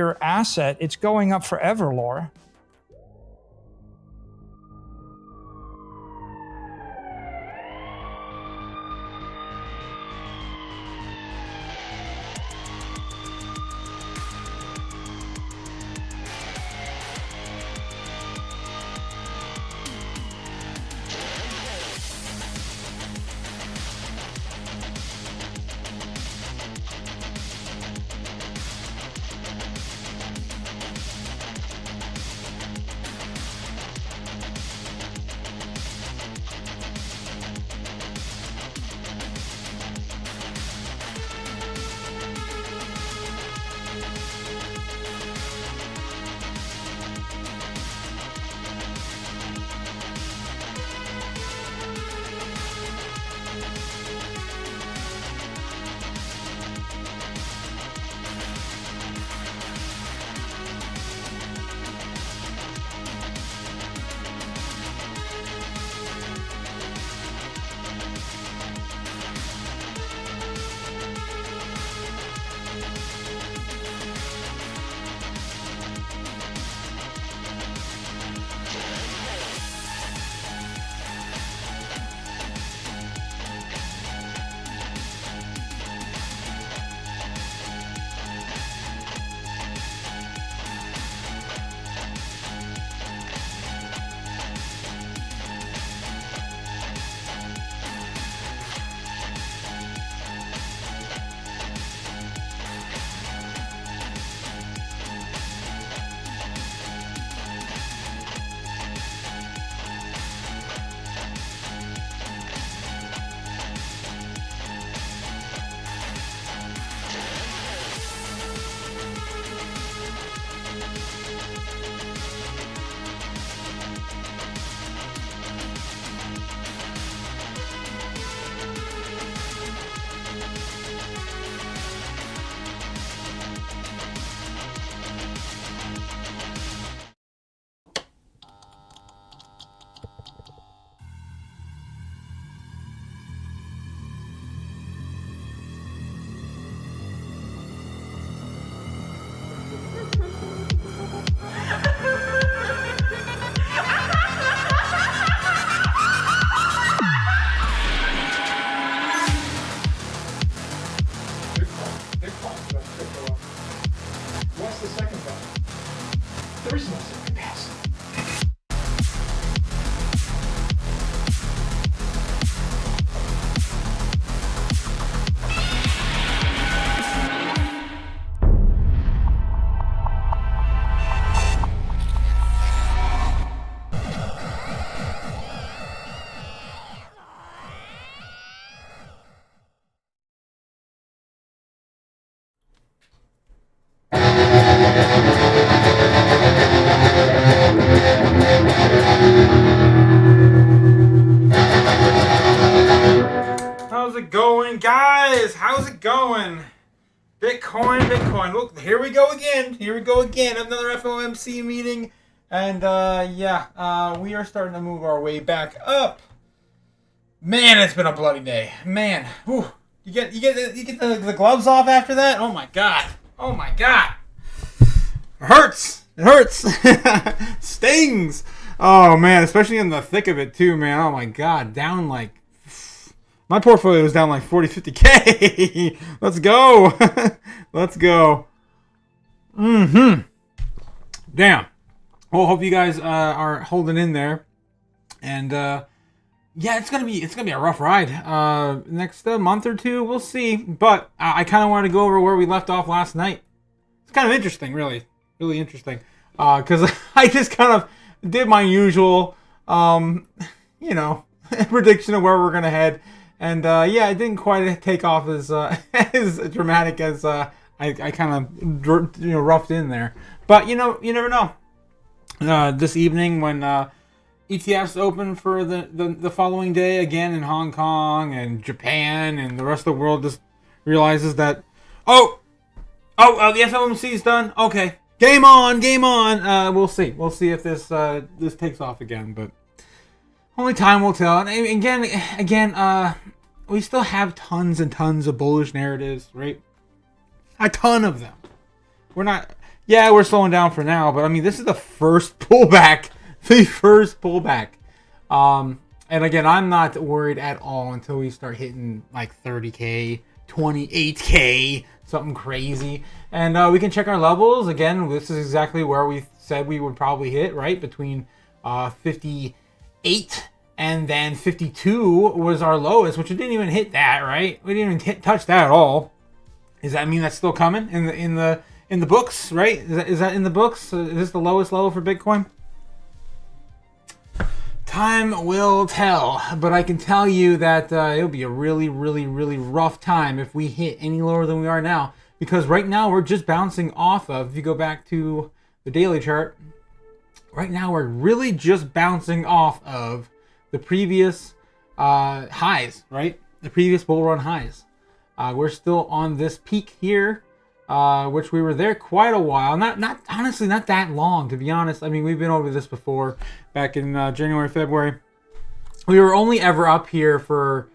secure asset, it's going up forever, Laura. How's it going, guys? How's it going? Bitcoin. Look, here we go again. Another FOMC meeting. And, we are starting to move our way back up. Man, it's been a bloody day. Man, whew. You get the gloves off after that? Oh my god. It hurts. Stings. Oh man, especially in the thick of it too, man. Oh my god, down like my portfolio was down like 50K. Let's go. Damn. Well, hope you guys are holding in there. And it's gonna be a rough ride. Next month or two, we'll see. But I kind of wanted to go over where we left off last night. It's kind of interesting, really interesting. Because I just kind of did my usual, prediction of where we're gonna head. And it didn't quite take off as as dramatic as I kind of roughed in there. But you never know. This evening when ETFs open for the following day again in Hong Kong and Japan and the rest of the world just realizes that the FOMC is done. Okay, game on. We'll see if this takes off again, but only time will tell. And again, we still have tons and tons of bullish narratives, right? A ton of them. We're not. Yeah, we're slowing down for now, but I mean, this is the first pullback. The first pullback. And again, I'm not worried at all until we start hitting like 30K, 28K, something crazy. And we can check our levels. Again, this is exactly where we said we would probably hit, right? Between 58 and then 52 was our lowest, which we didn't even hit that, right? We didn't even touch that at all. Does that mean that's still coming in the books, right? Is that in the books? Is this the lowest level for Bitcoin? Time will tell, but I can tell you that it'll be a really, really, really rough time if we hit any lower than we are now. Because right now we're just bouncing off of, if you go back to the daily chart, right now we're really just bouncing off of the previous highs, right? The previous bull run highs. We're still on this peak here, which we were there quite a while. Not honestly, not that long, to be honest. I mean, we've been over this before, back in January, February. We were only ever up here for,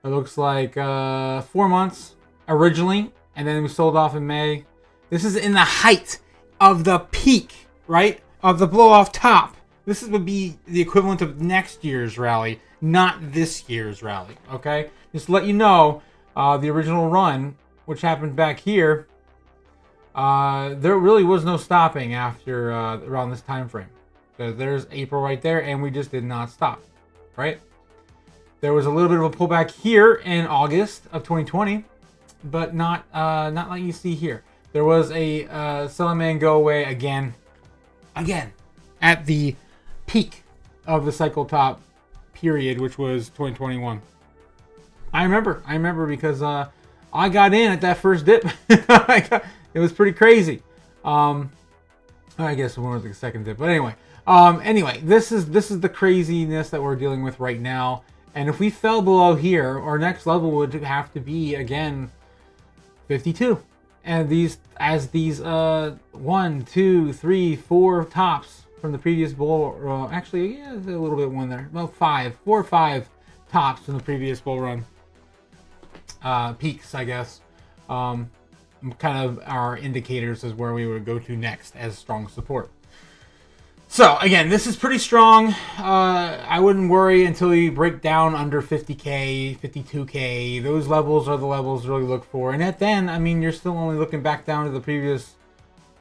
it looks like, 4 months originally, and then we sold off in May. This is in the height of the peak, right? Of the blow off top. This would be the equivalent of next year's rally, not this year's rally, okay? Just to let you know, the original run, which happened back here, there really was no stopping after around this time frame. So there's April right there, and we just did not stop, right? There was a little bit of a pullback here in August of 2020, but not like you see here. There was a sell and man go away again, at the peak of the cycle top period, which was 2021. I remember because I got in at that first dip. It was pretty crazy. I guess one was the second dip, but anyway, this is the craziness that we're dealing with right now. And if we fell below here, our next level would have to be again 52. And these 1, 2, 3, 4 tops from the previous bull. Actually, yeah, there's a little bit one there. About 4 or 5 tops from the previous bull run. Peaks, I guess. Kind of our indicators as where we would go to next as strong support. So again, this is pretty strong. I wouldn't worry until you break down under 50K, 52K. Those levels are the levels to really look for. And at then, I mean, you're still only looking back down to the previous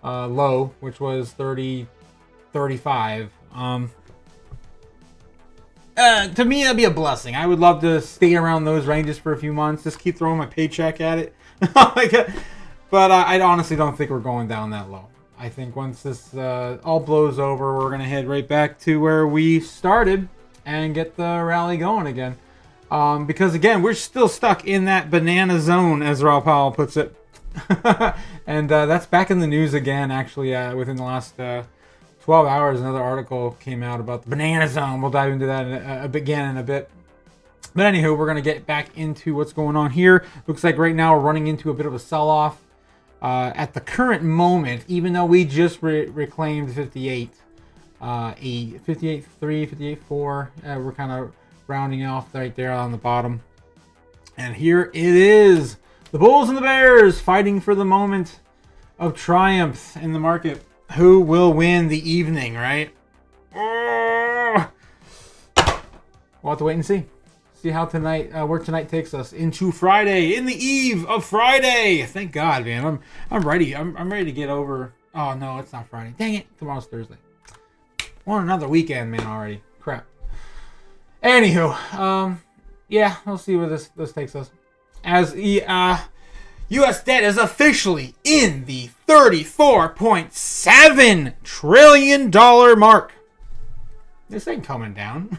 low, which was 30, 35. To me, that'd be a blessing. I would love to stay around those ranges for a few months. Just keep throwing my paycheck at it. But I honestly don't think we're going down that low. I think once this all blows over, we're going to head right back to where we started and get the rally going again. Because, again, we're still stuck in that banana zone, as Raul Powell puts it. And that's back in the news again, actually, within the last 12 hours. Another article came out about the banana zone. We'll dive into that again in a bit. But anywho, we're going to get back into what's going on here. Looks like right now we're running into a bit of a sell-off. At the current moment, even though we just reclaimed 58, 58.3, 58.4, we're kind of rounding off right there on the bottom. And here it is. The Bulls and the Bears fighting for the moment of triumph in the market. Who will win the evening, right? We'll have to wait and see. See how tonight, where tonight takes us into Friday, in the eve of Friday. Thank God, man. I'm ready. I'm ready to get over. Oh no, it's not Friday. Dang it! Tomorrow's Thursday. Want another weekend, man? Already. Crap. Anywho, yeah, we'll see where this takes us. As U.S. debt is officially in the $34.7 trillion mark. This ain't coming down.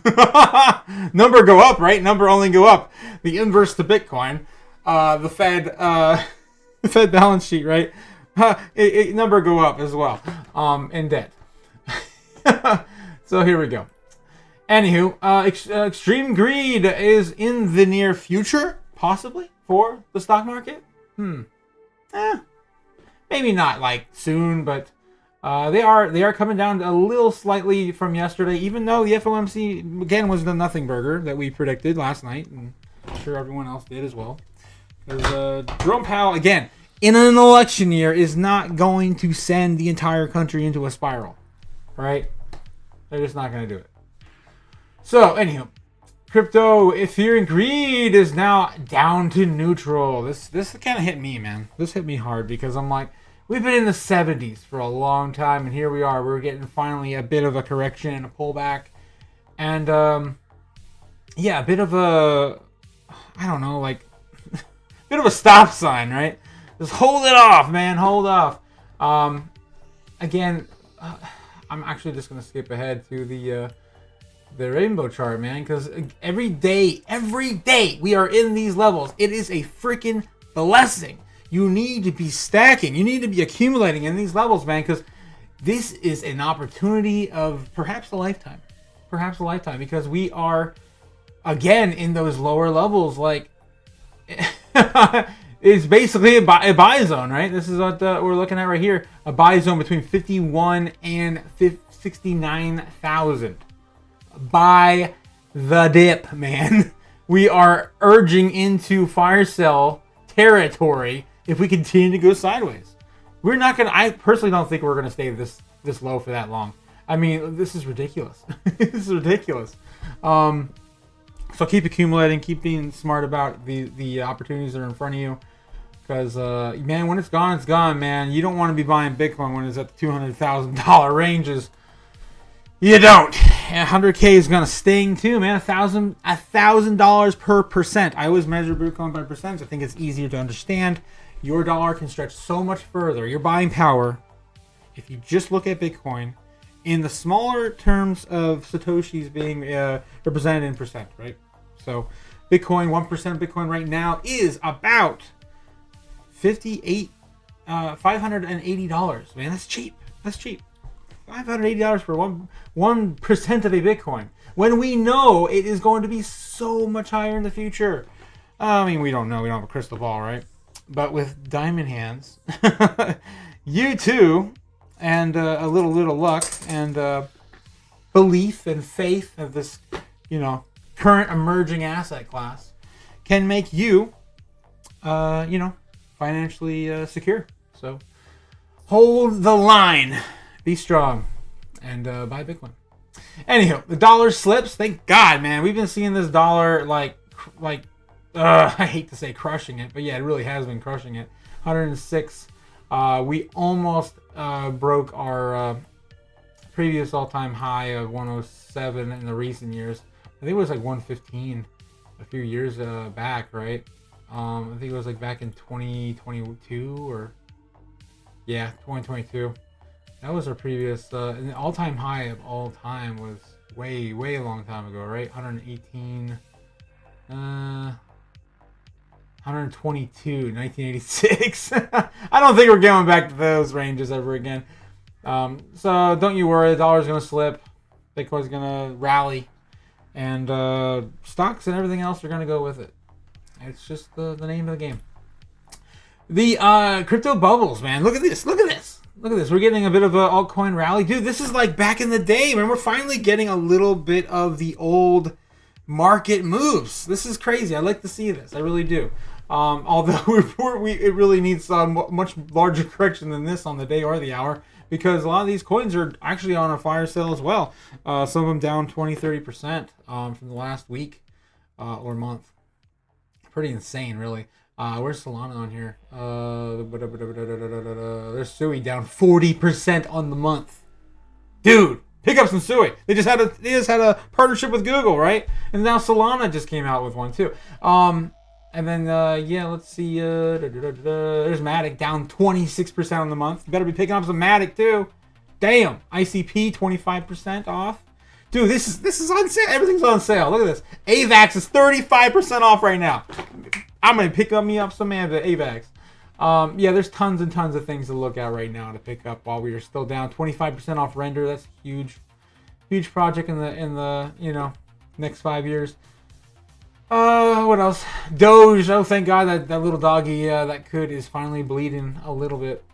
Number go up, right? Number only go up. The inverse to Bitcoin. The Fed balance sheet, right? Number go up as well. In debt. So here we go. Anywho, extreme greed is in the near future, possibly, for the stock market. Maybe not like soon, but they are coming down a little slightly from yesterday, even though the FOMC again was the nothing burger that we predicted last night, and I'm sure everyone else did as well. There's Jerome Powell again in an election year is not going to send the entire country into a spiral, right? They're just not going to do it. So, anyhow, crypto fear and greed is now down to neutral. This kind of hit me, man. This hit me hard because I'm like, we've been in the 70s for a long time, and here we are. We're getting finally a bit of a correction and a pullback. And, yeah, a bit of a, I don't know, like, a bit of a stop sign, right? Just hold it off, man. Hold off. Again, I'm actually just going to skip ahead to the rainbow chart, man, because every day we are in these levels. It is a freaking blessing. You need to be stacking. You need to be accumulating in these levels, man, because this is an opportunity of perhaps a lifetime. Perhaps a lifetime, because we are, again, in those lower levels, like, it's basically a buy zone, right? This is what we're looking at right here. A buy zone between 51 and 69,000. Buy the dip, man. We are urging into fire sale territory if we continue to go sideways. We're not going to, I personally don't think we're going to stay this low for that long. I mean, this is ridiculous. This is ridiculous. So keep accumulating, keep being smart about the opportunities that are in front of you. Because, man, when it's gone, man. You don't want to be buying Bitcoin when it's at the $200,000 ranges. You don't. And 100K is going to sting too, man. $1,000 per percent. I always measure Bitcoin by percent. I think it's easier to understand. Your dollar can stretch so much further. Your buying power, if you just look at Bitcoin, in the smaller terms of Satoshis being represented in percent, right? So Bitcoin, 1% of Bitcoin right now is about $580. Man, that's cheap. That's cheap. $580 for 1% of a Bitcoin. When we know it is going to be so much higher in the future. I mean, we don't know. We don't have a crystal ball, right? But with diamond hands, you too, and a little luck and belief and faith of this, current emerging asset class can make you, financially secure. So hold the line, be strong, and buy Bitcoin. Anyhow, the dollar slips. Thank God, man. We've been seeing this dollar I hate to say crushing it, but yeah, it really has been crushing it. 106. We almost broke our previous all-time high of 107 in the recent years. I think it was like 115 a few years back, right? I think it was like back in 2022 or 2022. That was our previous and the all-time high of all time was way a long time ago, right? 118 122 1986. I don't think we're going back to those ranges ever again. So don't you worry, the dollar's going to slip, Bitcoin's going to rally, and stocks and everything else are going to go with it. It's just the name of the game. The crypto bubbles, man. Look at this. We're getting a bit of an altcoin rally. Dude, this is like back in the day, man. We're finally getting a little bit of the old market moves. This is crazy. I like to see this. I really do. Although it really needs a much larger correction than this on the day or the hour, because a lot of these coins are actually on a fire sale as well. Some of them down 20-30% from the last week or month. Pretty insane, really. Where's Solana on here? There's SUI down 40% on the month. Dude, pick up some SUI. They just had a partnership with Google, right? And now Solana just came out with one too. And then let's see. There's Matic down 26% on the month. You better be picking up some Matic too. Damn. ICP 25% off. Dude, this is on sale. Everything's on sale. Look at this. AVAX is 35% off right now. I'm gonna pick me up some AVAX. There's tons and tons of things to look at right now to pick up while we are still down 25% off render. That's huge project in the next 5 years. What else? Doge. Oh, thank God that little doggy that is finally bleeding a little bit.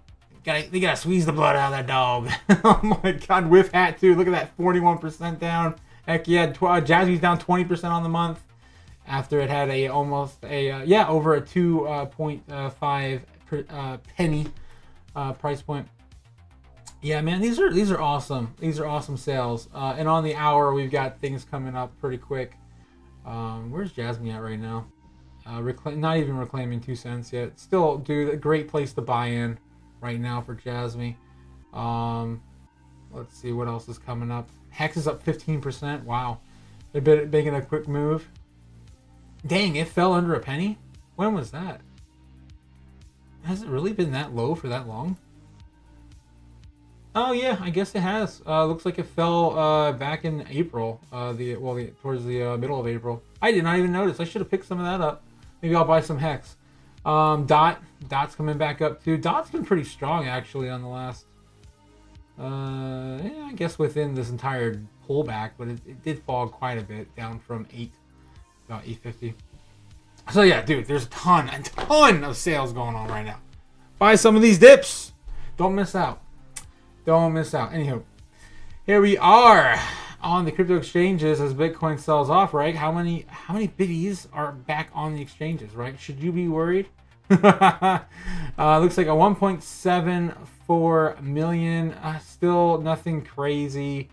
They gotta squeeze the blood out of that dog. Oh my God, Whiff Hat too. Look at that, 41% down. Heck yeah, Jazzby's down 20% on the month after it had over a 2.5% penny price point. Yeah, man, these are awesome. These are awesome sales. And on the hour, we've got things coming up pretty quick. Where's Jasmine at right now? Not even reclaiming 2 cents yet. Still, dude, a great place to buy in right now for Jasmine. Let's see what else is coming up. Hex is up 15%. Wow, they're making a quick move. Dang, it fell under a penny. When was that? Has it really been that low for that long? Oh yeah, I guess it has. Looks like it fell back in April. Towards the middle of April. I did not even notice. I should have picked some of that up. Maybe I'll buy some Hex. Dot's coming back up too. Dot's been pretty strong actually on the last. Yeah, I guess within this entire pullback, but it did fall quite a bit, down from about 850. So yeah, dude, there's a ton of sales going on right now. Buy some of these dips. Don't miss out. Don't miss out. Anywho, here we are on the crypto exchanges as Bitcoin sells off, right? How many biddies are back on the exchanges, right? Should you be worried? Looks like a 1.74 million. Still nothing crazy.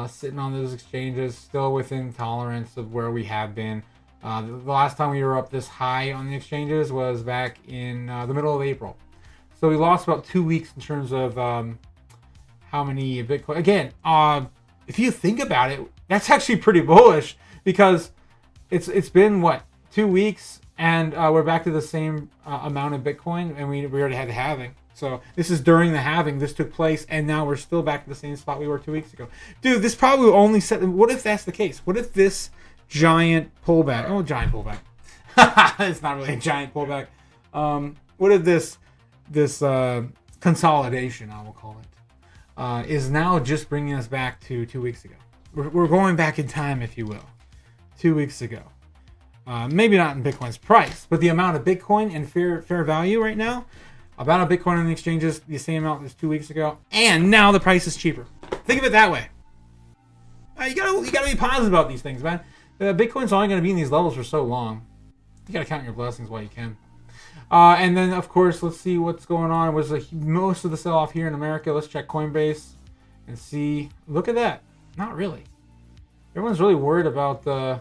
Sitting on those exchanges, still within tolerance of where we have been. The last time we were up this high on the exchanges was back in the middle of April. So we lost about 2 weeks in terms of how many Bitcoin. Again, if you think about it, that's actually pretty bullish because it's been what, 2 weeks and we're back to the same amount of Bitcoin, and we already had the halving. So this is during the halving. This took place, and now we're still back to the same spot we were 2 weeks ago. Dude, this probably only set. What if that's the case? What if this giant pullback? Oh, giant pullback. It's not really a giant pullback. What if this consolidation, I will call it, is now just bringing us back to 2 weeks ago. We're going back in time, if you will. 2 weeks ago. Maybe not in Bitcoin's price, but the amount of Bitcoin and fair value right now, about a Bitcoin on the exchanges, the same amount as 2 weeks ago, and now the price is cheaper. Think of it that way. You gotta be positive about these things, man. Bitcoin's only gonna be in these levels for so long. You gotta count your blessings while you can. And then, of course, let's see what's going on. It was most of the sell-off here in America. Let's check Coinbase and see. Look at that. Not really. Everyone's really worried about the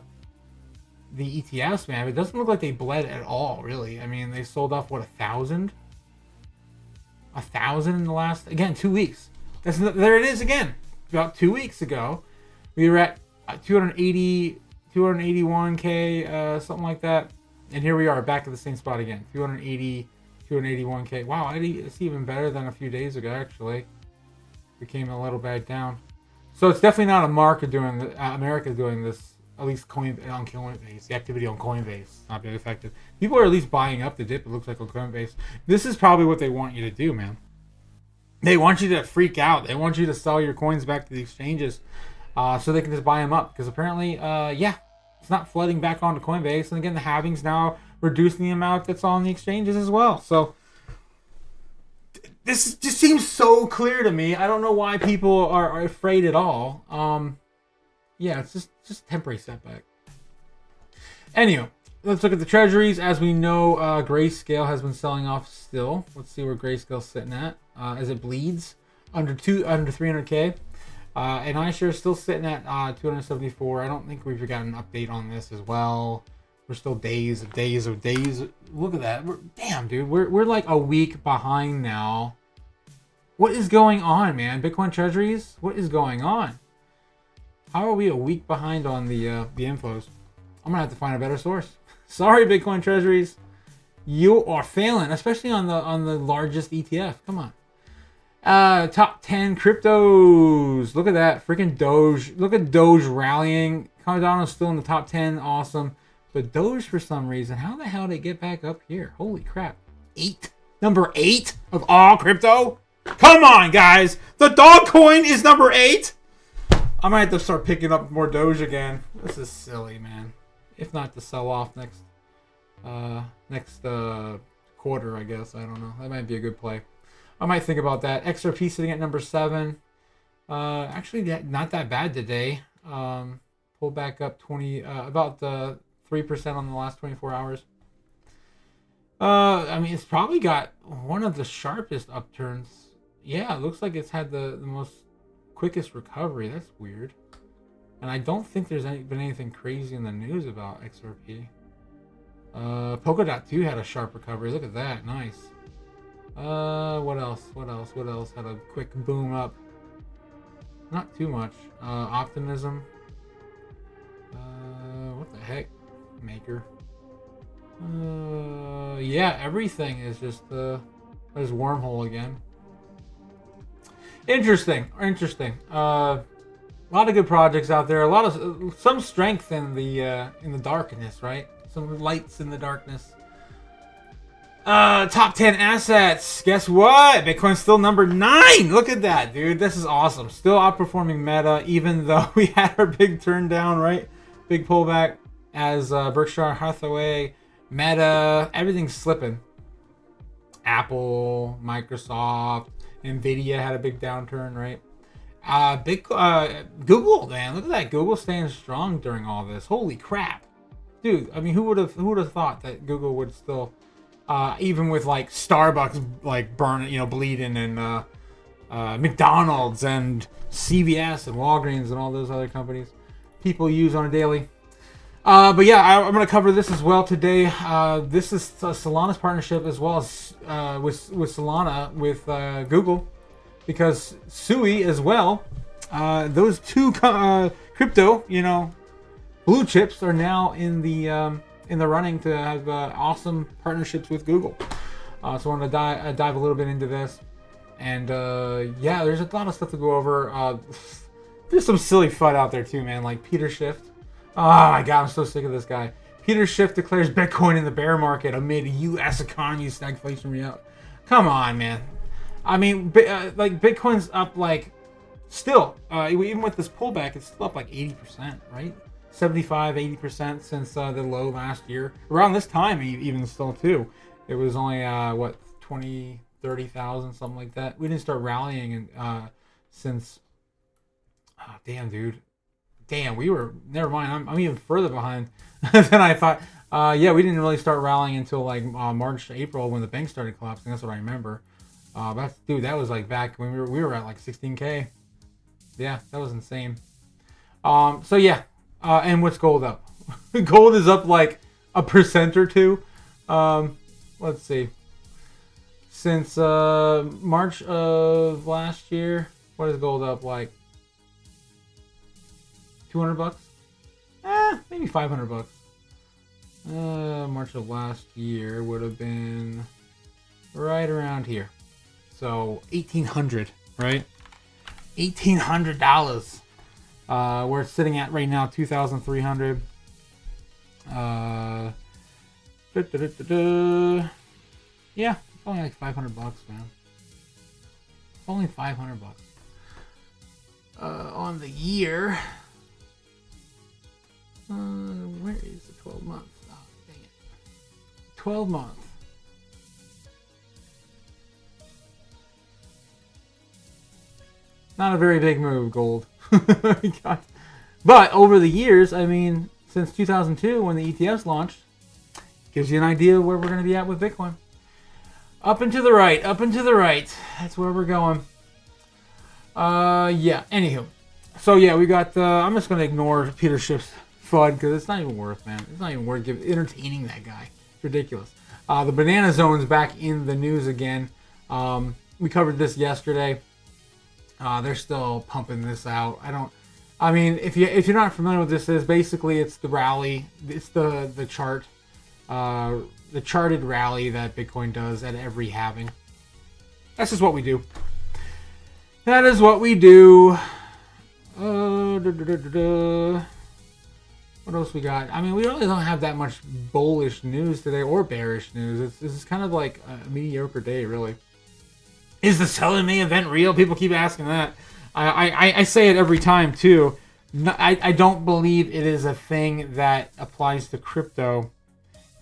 ETFs, man. It doesn't look like they bled at all, really. I mean, they sold off, what, 1,000? 1,000 in the last, again, 2 weeks. There it is again. About 2 weeks ago, we were at 281K, something like that. And here we are back at the same spot again. 281K. Wow, it's even better than a few days ago, actually. We came a little back down. So it's definitely not America doing this, at least on Coinbase. The activity on Coinbase not being affected. People are at least buying up the dip, it looks like, on Coinbase. This is probably what they want you to do, man. They want you to freak out. They want you to sell your coins back to the exchanges so they can just buy them up. Because apparently, it's not flooding back onto Coinbase. And again, the halving's now reducing the amount that's on the exchanges as well. So this just seems so clear to me. I don't know why people are afraid at all. Yeah, it's just a temporary setback. Anyway, let's look at the treasuries. As we know, Grayscale has been selling off still. Let's see where Grayscale's sitting at as it bleeds under 300K. And iShare is still sitting at 274. I don't think we've got an update on this as well. We're still days. Look at that. Damn, dude. We're like a week behind now. What is going on, man? Bitcoin treasuries? What is going on? How are we a week behind on the inflows? I'm gonna have to find a better source. Sorry, Bitcoin treasuries. You are failing, especially on the largest ETF. Come on. Top 10 cryptos. Look at that. Freaking Doge. Look at Doge rallying. Cardano's still in the top 10. Awesome. But Doge, for some reason, how the hell did it get back up here? Holy crap. 8. Number 8 of all crypto? Come on, guys. The dog coin is number 8? I might have to start picking up more Doge again. This is silly, man. If not to sell off next quarter, I guess. I don't know. That might be a good play. I might think about that. XRP sitting at number 7. Actually, not that bad today. Pulled back up about 3% on the last 24 hours. I mean, it's probably got one of the sharpest upturns. Yeah, it looks like it's had the most quickest recovery. That's weird. And I don't think there's been anything crazy in the news about XRP. Polkadot 2 had a sharp recovery. Look at that. Nice. What else? What else had a quick boom up? Not too much. Optimism. What the heck? Maker. Yeah, everything is just there's wormhole again. Interesting. A lot of good projects out there. Some strength in the darkness, right? Some lights in the darkness. Top 10 assets. Guess what? Bitcoin's still number 9. Look at that, dude. This is awesome. Still outperforming Meta, even though we had our big turn down, right? Big pullback as Berkshire Hathaway, Meta, everything's slipping. Apple, Microsoft, Nvidia had a big downturn, right? Google, man, look at that. Google staying strong during all this. Holy crap, dude! I mean, who would have thought that Google would still, even with like Starbucks like bleeding, and McDonald's and CVS and Walgreens and all those other companies people use on a daily. But yeah, I'm going to cover this as well today. This is Solana's partnership as well as with Solana with Google, because SUI as well. Those two crypto, blue chips are now in the running to have awesome partnerships with Google. So I want to dive a little bit into this, and yeah, there's a lot of stuff to go over. There's some silly FUD out there too, man, like Peter Schiff. Oh my god, I'm so sick of this guy. Peter Schiff declares Bitcoin in the bear market amid U.S. economy stagflation reality. Come on, man. I mean, like Bitcoin's up like still, even with this pullback, it's still up like 80%, right? 75, 80% since the low last year. Around this time, even still too. It was only, 20, 30,000, something like that. We didn't start rallying since, oh, damn, dude. Damn, never mind. I'm even further behind than I thought. Yeah, we didn't really start rallying until like March, April when the bank started collapsing. That's what I remember. But dude, that was like back when we were at like 16K. Yeah, that was insane. So yeah, and what's gold up? Gold is up like 1% or 2. Let's see. Since March of last year, what is gold up like? $200? Maybe $500. March of last year would have been right around here. So $1,800, right? $1,800. Where it's sitting at right now, $2,300. Yeah, it's only like $500, man. Only $500. On the year. Where is the 12 months? Oh, dang it. 12 months. Not a very big move, gold. But over the years, I mean, since 2002 when the ETFs launched, gives you an idea of where we're going to be at with Bitcoin. Up and to the right, up and to the right. That's where we're going. Yeah, anywho. So yeah, we got, I'm just going to ignore Peter Schiff's FUD because it's not even worth, man. It's not even worth entertaining that guy. It's ridiculous. The banana zone's back in the news again. We covered this yesterday. They're still pumping this out. I mean, if you're not familiar with this, basically it's the rally. It's the chart, the charted rally that Bitcoin does at every halving. That's just what we do. That is what we do. What else we got? I mean, we really don't have that much bullish news today or bearish news. This is kind of like a mediocre day, really. Is the selling May event real? People keep asking that. I say it every time, too. No, I don't believe it is a thing that applies to crypto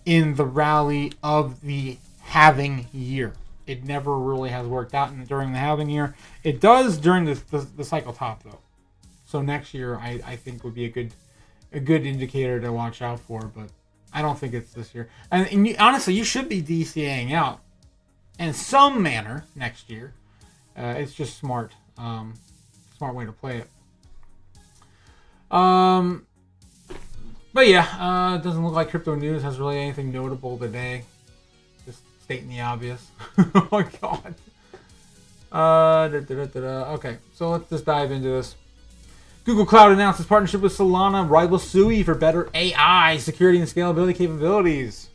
in the rally of the halving year. It never really has worked out during the halving year. It does during the cycle top, though. So next year, I think would be a good indicator to watch out for. But I don't think it's this year. And honestly, you should be DCAing out in some manner next year. It's just smart. Smart way to play it. But yeah, it doesn't look like crypto news has really anything notable today. Just stating the obvious. Oh my god. Okay, so let's just dive into this. Google Cloud announces partnership with Solana rival SUI for better AI security and scalability capabilities.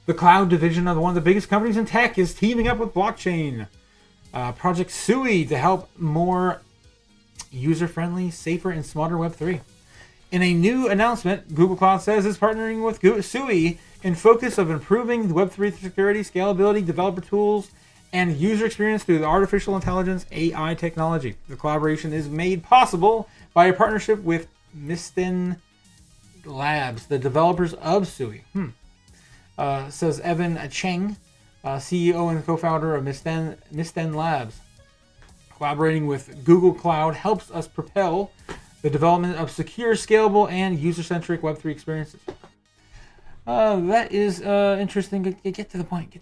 The cloud division of one of the biggest companies in tech is teaming up with blockchain. Project SUI to help more user-friendly, safer, and smarter Web3. In a new announcement, Google Cloud says it's partnering with SUI in focus of improving Web3 security, scalability, developer tools, and user experience through the artificial intelligence AI technology. The collaboration is made possible by a partnership with METING Labs, the developers of SUI. Says Evan Cheng, CEO and co-founder of METING Labs. Collaborating with Google Cloud helps us propel the development of secure, scalable, and user-centric Web3 experiences. That is interesting. Get to the point.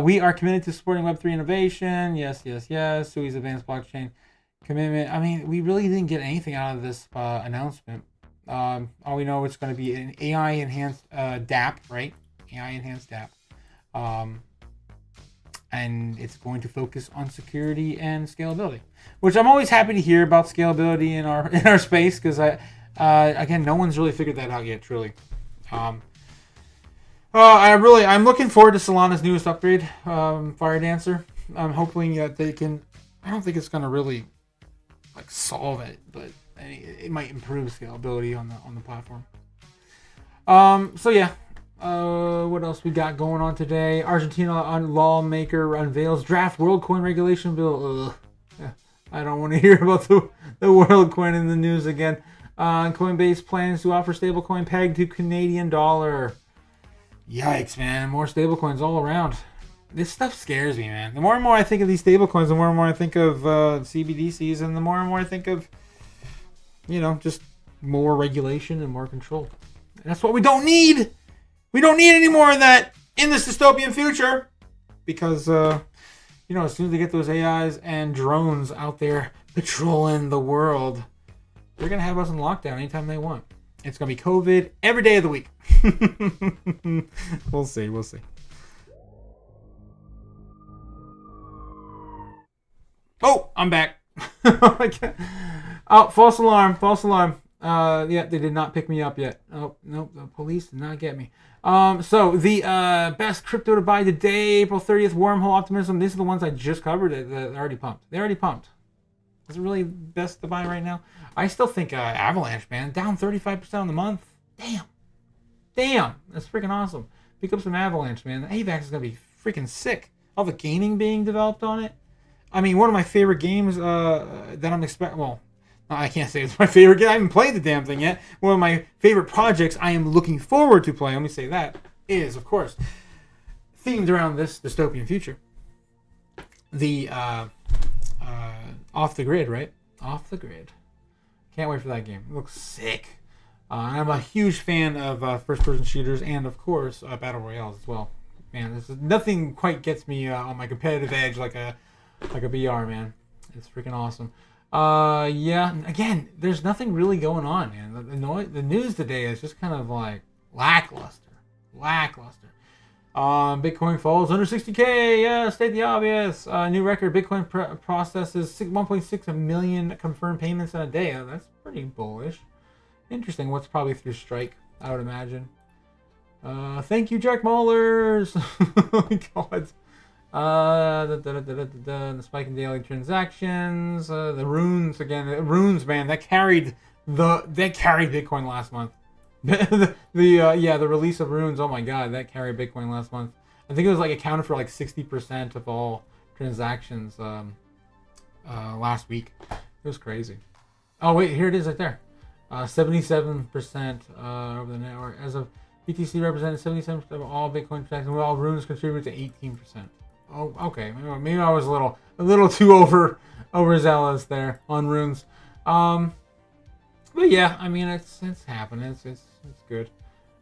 We are committed to supporting Web3 innovation. Yes. SUI's advanced blockchain commitment. I mean, we really didn't get anything out of this announcement. All we know it's going to be an AI-enhanced dApp, right? AI-enhanced dApp. And it's going to focus on security and scalability, which I'm always happy to hear about scalability in our space, because again, no one's really figured that out yet, truly. I'm looking forward to Solana's newest upgrade, Fire Dancer. I'm hoping that they can. I don't think it's going to really solve it, but it might improve scalability on the platform. So yeah. What else we got going on today? Argentina lawmaker unveils draft WorldCoin regulation bill. I don't want to hear about the WorldCoin in the news again. Coinbase plans to offer stablecoin pegged to Canadian dollar. Yikes, man. More stablecoins all around. This stuff scares me, man. The more and more I think of these stablecoins, the more and more I think of CBDCs, and the more and more I think of, just more regulation and more control. And that's what we don't need. We don't need any more of that in this dystopian future, because, as soon as they get those AIs and drones out there patrolling the world, they're going to have us in lockdown anytime they want. It's going to be COVID every day of the week. We'll see. Oh, I'm back. Oh, false alarm. Yeah, they did not pick me up yet. Oh, nope, the police did not get me. So the best crypto to buy today, April 30th, Wormhole Optimism. These are the ones I just covered. They're already pumped. Is it really best to buy right now? I still think Avalanche, man, down 35% on the month. Damn, that's freaking awesome. Pick up some Avalanche, man. The AVAX is gonna be freaking sick. All the gaming being developed on it. I mean, one of my favorite games that I'm expecting. Well, I can't say it's my favorite game. I haven't played the damn thing yet. One of my favorite projects I am looking forward to playing, let me say that, is, of course, themed around this dystopian future. The Off the Grid, right? Off the Grid. Can't wait for that game. It looks sick. I'm a huge fan of first-person shooters and, of course, battle royales as well. Man, nothing quite gets me on my competitive edge like a BR, man. It's freaking awesome. Yeah, again, there's nothing really going on, man. The news today is just kind of lackluster. Bitcoin falls under 60K. Yeah, state the obvious. New record. Bitcoin processes 1.6 million confirmed payments in a day. That's pretty bullish. Interesting. What's probably through Strike, I would imagine. Thank you, Jack Maulers. Oh my God. The spike in daily transactions. The runes again. Runes, man, that carried Bitcoin last month. the release of runes. Oh my God, that carried Bitcoin last month. I think it was accounted for 60% of all transactions last week. It was crazy. Oh wait, here it is right there. 77% over the network. As of BTC represented 77% of all Bitcoin transactions, with all runes contributed to 18%. Oh, okay. Maybe I was a little too overzealous there on runes. But yeah, I mean it's happening. It's That's good.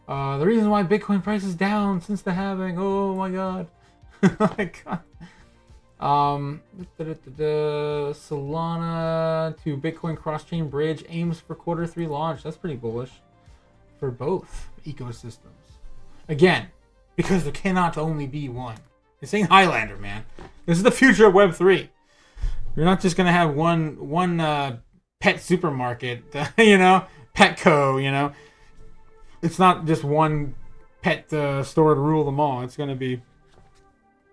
The reason why Bitcoin price is down since the halving. Oh my god. Oh my god. Solana to Bitcoin cross-chain bridge aims for Q3 launch. That's pretty bullish for both ecosystems. Again, because there cannot only be one. This ain't Highlander, man. This is the future of Web3. You're not just gonna have one pet supermarket, Petco, It's not just one pet store to rule them all. It's gonna be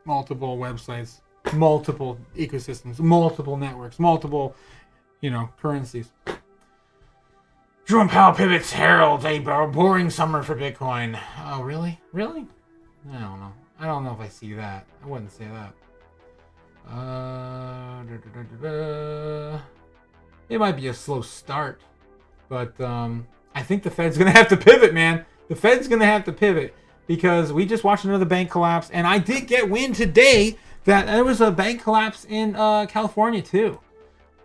multiple websites, multiple ecosystems, multiple networks, multiple, currencies. Jerome Powell pivots heralds a boring summer for Bitcoin. Oh, really? Really? I don't know. I don't know if I see that. I wouldn't say that. It might be a slow start, but I think the Fed's going to have to pivot, man. The Fed's going to have to pivot because we just watched another bank collapse, and I did get wind today that there was a bank collapse in California too.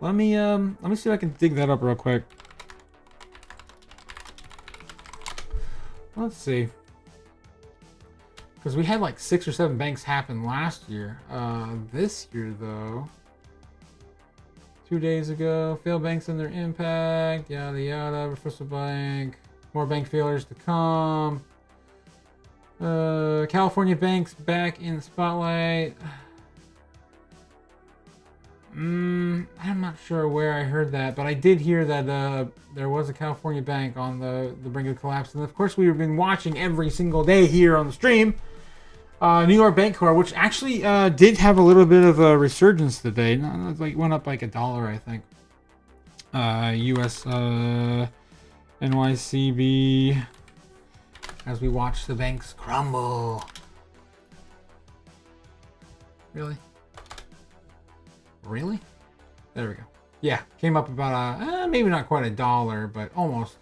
Let me see if I can dig that up real quick. Let's see. Because we had like 6 or 7 banks happen last year. This year, though, 2 days ago, failed banks and their impact, yada yada, First Bank, more bank failures to come. California banks back in the spotlight. I'm not sure where I heard that, but I did hear that there was a California bank on the brink of collapse. And of course, we've been watching every single day here on the stream. New York Bancorp, which actually did have a little bit of a resurgence today. It went up like $1, I think. US NYCB, as we watch the banks crumble. Really? Really? There we go. Yeah, came up about maybe not quite $1, but almost.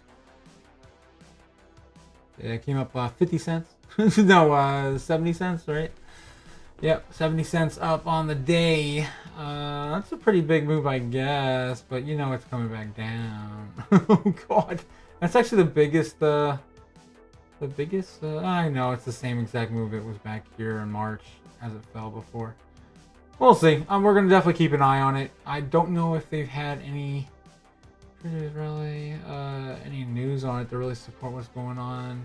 Yeah, it came up 50 cents. No, 70 cents, right? Yep, 70 cents up on the day. That's a pretty big move, I guess, but it's coming back down. Oh god, that's actually the biggest. I know it's the same exact move it was back here in March as it fell before. We'll see. We're gonna definitely keep an eye on it. I don't know if they've had any news on it to really support what's going on.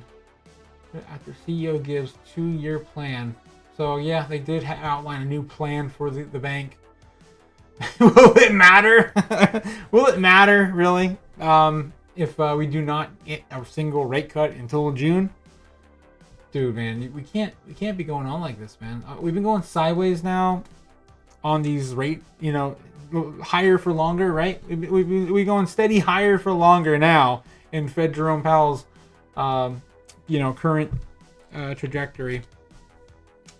After CEO gives 2-year plan. So yeah, they did outline a new plan for the bank. Will it matter? Will it matter really? If we do not get a single rate cut until June? Dude, man, we can't be going on like this, man. We've been going sideways now on these rate, higher for longer, right? We going steady higher for longer now in Fed Jerome Powell's current trajectory.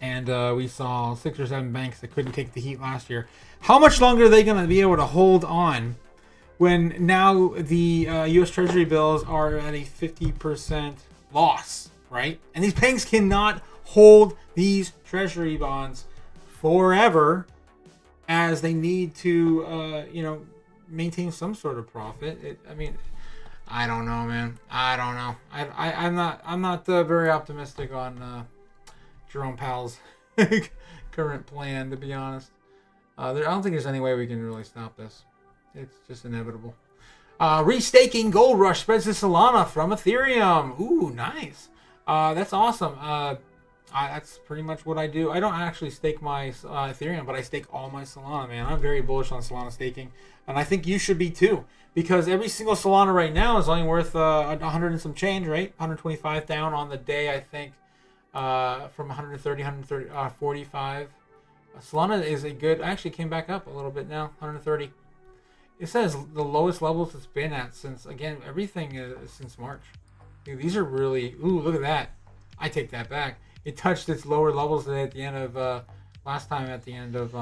And we saw 6 or 7 banks that couldn't take the heat last year. How much longer are they going to be able to hold on when now the U.S. Treasury bills are at a 50% loss, right? And these banks cannot hold these Treasury bonds forever, as they need to, maintain some sort of profit. I don't know, man. I don't know. I'm not very optimistic on Jerome Powell's current plan, to be honest. I don't think there's any way we can really stop this. It's just inevitable. Restaking Gold Rush spreads to Solana from Ethereum. Ooh, nice. That's awesome. That's pretty much what I do. I don't actually stake my Ethereum, but I stake all my Solana, man. I'm very bullish on Solana staking, and I think you should be too, because every single Solana right now is only worth 100 and some change, right? 125 down on the day, I think, from 145. Solana is a good. Actually came back up a little bit now, 130. It says the lowest levels it's been at since, again, everything is since March. Dude, these are really. Ooh, look at that. I take that back. It touched its lower levels at the end of last time. At the end of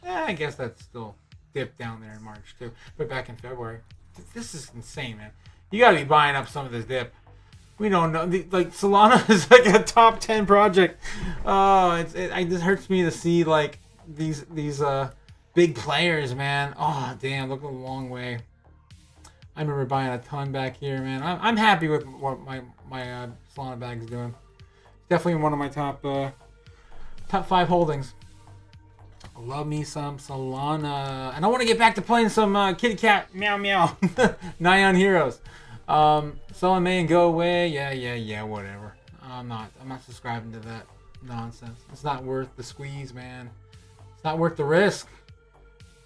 I guess that's still dipped down there in March too, but back in February. This is insane, man. You gotta be buying up some of this dip. We don't know. Like Solana is like a top 10 project. Oh, it just hurts me to see like these big players, man. Oh damn, look a long way. I remember buying a ton back here, man. I'm happy with what my Solana bag is doing. Definitely one of my top 5 holdings. Love me some Solana, and I want to get back to playing some kitty cat meow meow Nyan Heroes. Sell in May and go away. Yeah, whatever. I'm not subscribing to that nonsense. It's not worth the squeeze, man. It's not worth the risk.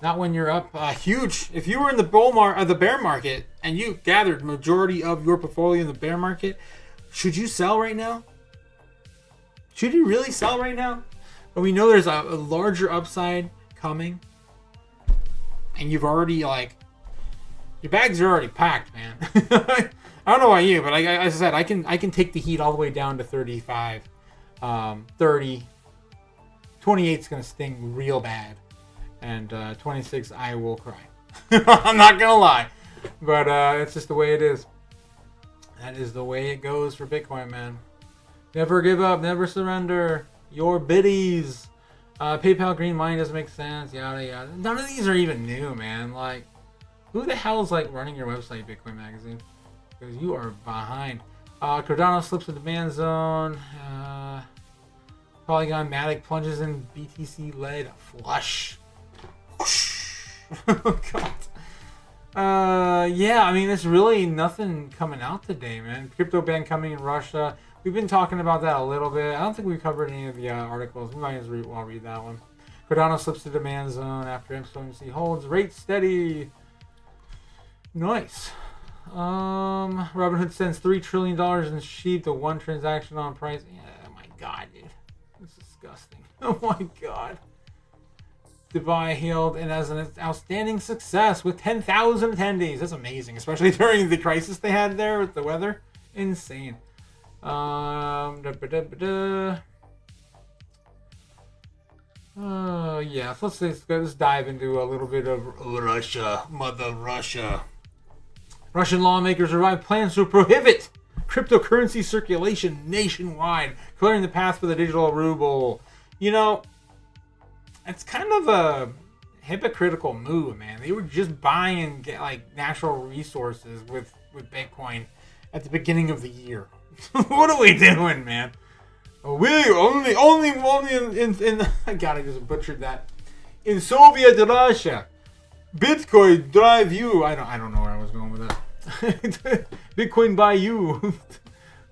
Not when you're up huge. If you were in the bear market and you gathered majority of your portfolio in the bear market, should you sell right now? Should you really sell right now? But we know there's a larger upside coming, and you've already your bags are already packed, man. I don't know about you, but as I said, I can take the heat all the way down to 35, 30. 28 is gonna sting real bad, and 26 I will cry. I'm not gonna lie, but it's just the way it is. That is the way it goes for Bitcoin, man. Never give up, never surrender. Your biddies. PayPal Green Money doesn't make sense. Yada yada. None of these are even new, man. Like, who the hell is running your website, Bitcoin Magazine? Because you are behind. Cardano slips the demand zone. Polygon Matic plunges in BTC led flush. Oh god. Yeah, I mean, there's really nothing coming out today, man. Crypto ban coming in Russia. We've been talking about that a little bit. I don't think we covered any of the articles. We might as well read that one. Cardano slips the demand zone after FOMC holds rate steady. Nice. Robinhood sends $3 trillion in sheep to one transaction on price. Yeah, oh my god, dude. It's disgusting. Oh my god. Dubai hailed and as an outstanding success with 10,000 attendees. That's amazing, especially during the crisis they had there with the weather. Insane. Yeah, so let's dive into a little bit of Russia, Mother Russia. Russian lawmakers revive plans to prohibit cryptocurrency circulation nationwide, clearing the path for the digital ruble. You know, it's kind of a hypocritical move, man. They were just buying natural resources with Bitcoin at the beginning of the year. What are we doing, man? We only in I just butchered that. In Soviet Russia, Bitcoin drive you. I don't know where I was going with that. Bitcoin buy you.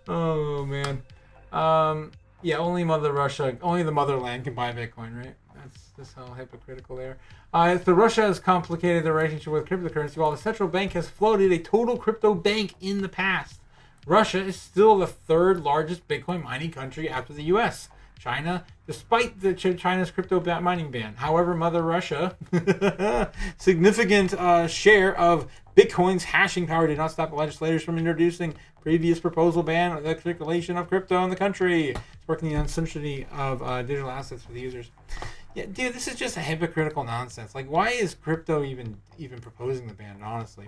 Oh man. Yeah, only Mother Russia, only the motherland can buy Bitcoin, right? That's how hypocritical they are. So Russia has complicated their relationship with cryptocurrency, while the central bank has floated a total crypto bank in the past. Russia is still the third largest Bitcoin mining country after the U.S. China, despite China's crypto mining ban. However, Mother Russia, significant share of Bitcoin's hashing power did not stop the legislators from introducing previous proposal ban on the circulation of crypto in the country, sparking the uncertainty of digital assets for the users. Yeah, dude, this is just a hypocritical nonsense. Why is crypto even proposing the ban, honestly?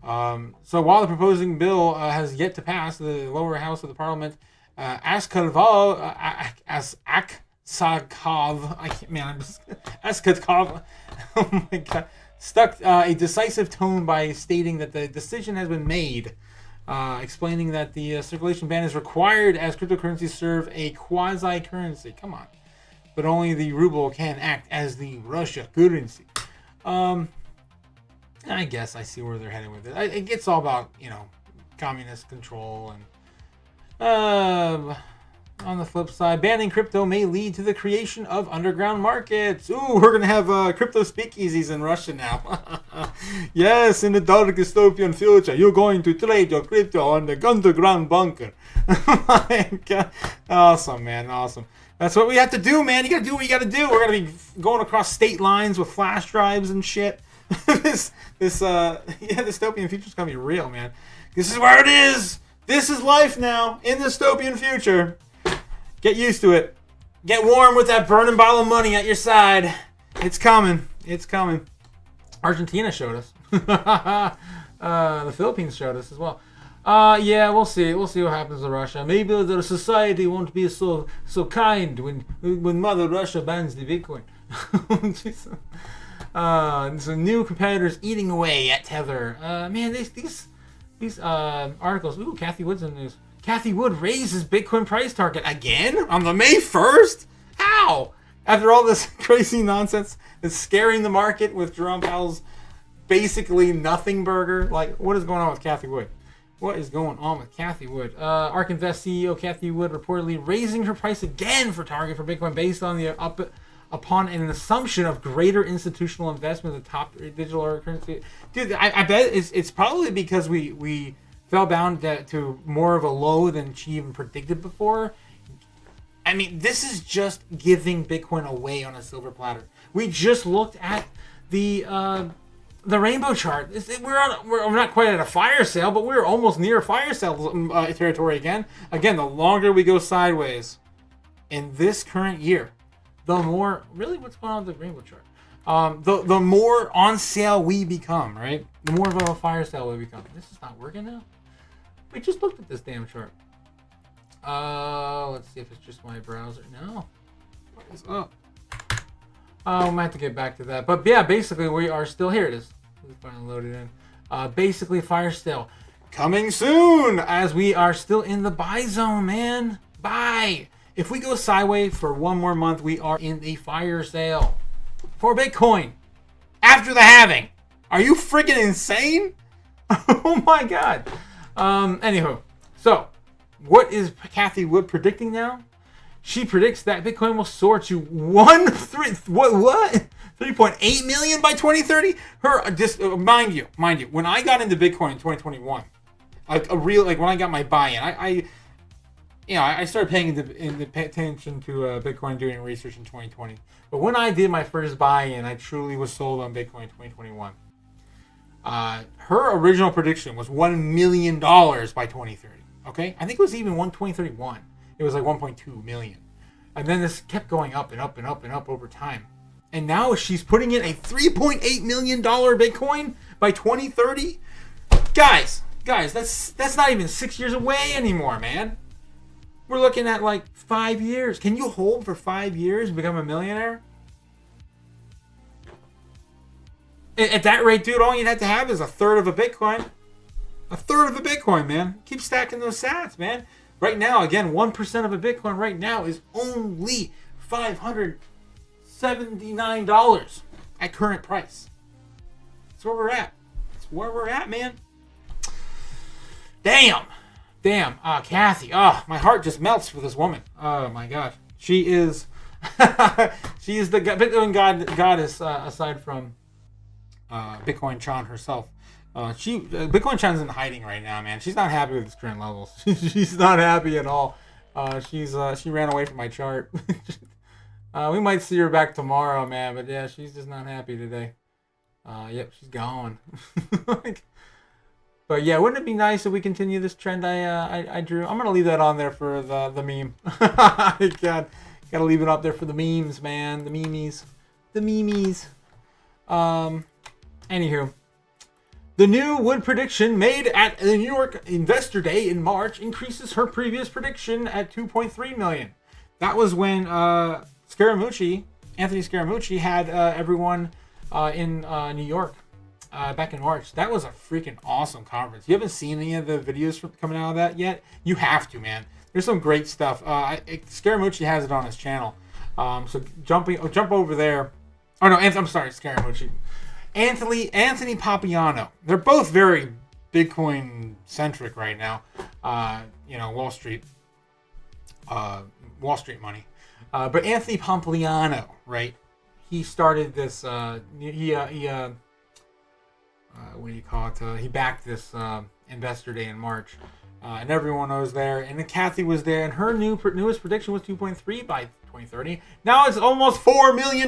So while the proposing bill has yet to pass, the lower house of the parliament, Askakov, oh my god, stuck a decisive tone by stating that the decision has been made, explaining that the circulation ban is required as cryptocurrencies serve a quasi-currency. Come on. But only the ruble can act as the Russia currency. I guess I see where they're heading with it. It's all about, communist control. And on the flip side, banning crypto may lead to the creation of underground markets. Ooh, we're going to have crypto speakeasies in Russia now. Yes, in the dark dystopian future, you're going to trade your crypto on the underground bunker. Oh my God. Awesome, man. Awesome. That's what we have to do, man. You got to do what you got to do. We're going to be going across state lines with flash drives and shit. This dystopian future is gonna be real, man. This is where it is. This is life now in the dystopian future. Get used to it. Get warm with that burning bottle of money at your side. It's coming. It's coming. Argentina showed us. The Philippines showed us as well. Yeah, we'll see. We'll see what happens to Russia. Maybe the society won't be so kind when Mother Russia bans the Bitcoin. Some new competitors eating away at Tether. Man, these articles. Ooh, Kathy Wood's in the news. Kathy Wood raises Bitcoin price target again on the May 1st? How? After all this crazy nonsense that's scaring the market with Jerome Powell's basically nothing burger. Like, what is going on with Kathy Wood? What is going on with Kathy Wood? ARK Invest CEO Kathy Wood reportedly raising her price again for target for Bitcoin based on upon an assumption of greater institutional investment in the top digital currency. Dude, I bet it's probably because we fell bound to more of a low than she even predicted before. I mean, this is just giving Bitcoin away on a silver platter. We just looked at the rainbow chart. We're not quite at a fire sale, but we're almost near fire sale territory again. Again, the longer we go sideways in this current year, the more... Really, what's going on with the rainbow chart? The more on sale we become, right? The more of a fire sale we become. This is not working now? We just looked at this damn chart. Let's see if it's just my browser. No. What is up? I might have to get back to that. But yeah, basically we are still... Here it is. It's finally loaded in. Basically fire sale coming soon as we are still in the buy zone, man. Buy. If we go sideways for one more month, we are in the fire sale for Bitcoin after the halving. Are you freaking insane? Oh my God. Anywho, so what is Kathy Wood predicting now? She predicts that Bitcoin will soar to 3.8 million by 2030. Mind you, when I got into Bitcoin in 2021, when I got my buy-in, I started paying attention to Bitcoin, doing research in 2020. But when I did my first buy-in, I truly was sold on Bitcoin in 2021. Her original prediction was $1 million by 2030. Okay, I think it was even 2031. It was like 1.2 million, and then this kept going up and up and up and up over time. And now she's putting in a $3.8 million Bitcoin by 2030. Guys, that's not even 6 years away anymore, man. We're looking at like 5 years. Can you hold for 5 years and become a millionaire? At that rate, dude, all you'd have to have is a third of a Bitcoin. A third of a Bitcoin, man. Keep stacking those sats, man. Right now, again, 1% of a Bitcoin right now is only $579 at current price. That's where we're at. That's where we're at, man. Damn. Kathy. My heart just melts for this woman. Oh, my God. She is... she is the Bitcoin goddess, aside from Bitcoin Chan herself. Bitcoin Chan's in hiding right now, man. She's not happy with its current levels. She's not happy at all. She ran away from my chart. We might see her back tomorrow, man. But yeah, she's just not happy today. Yep, she's gone. But yeah, wouldn't it be nice if we continue this trend I drew? I'm gonna leave that on there for the meme. God, gotta leave it up there for the memes, man. The memes. Anywho. The new Wood prediction made at the New York Investor Day in March increases her previous prediction at 2.3 million. That was when Anthony Scaramucci had everyone in New York back in March. That was a freaking awesome conference. You haven't seen any of the videos coming out of that yet? You have to, man. There's some great stuff. Scaramucci has it on his channel. So jump over there. Oh no, I'm sorry, Scaramucci. Anthony Papiano. They're both very Bitcoin centric right now. Wall Street money. But Anthony Pompliano, right? He started this. What do you call it? He backed this Investor Day in March, and everyone was there. And then Kathy was there, and her newest prediction was 2.3 by 2030. Now it's almost $4 million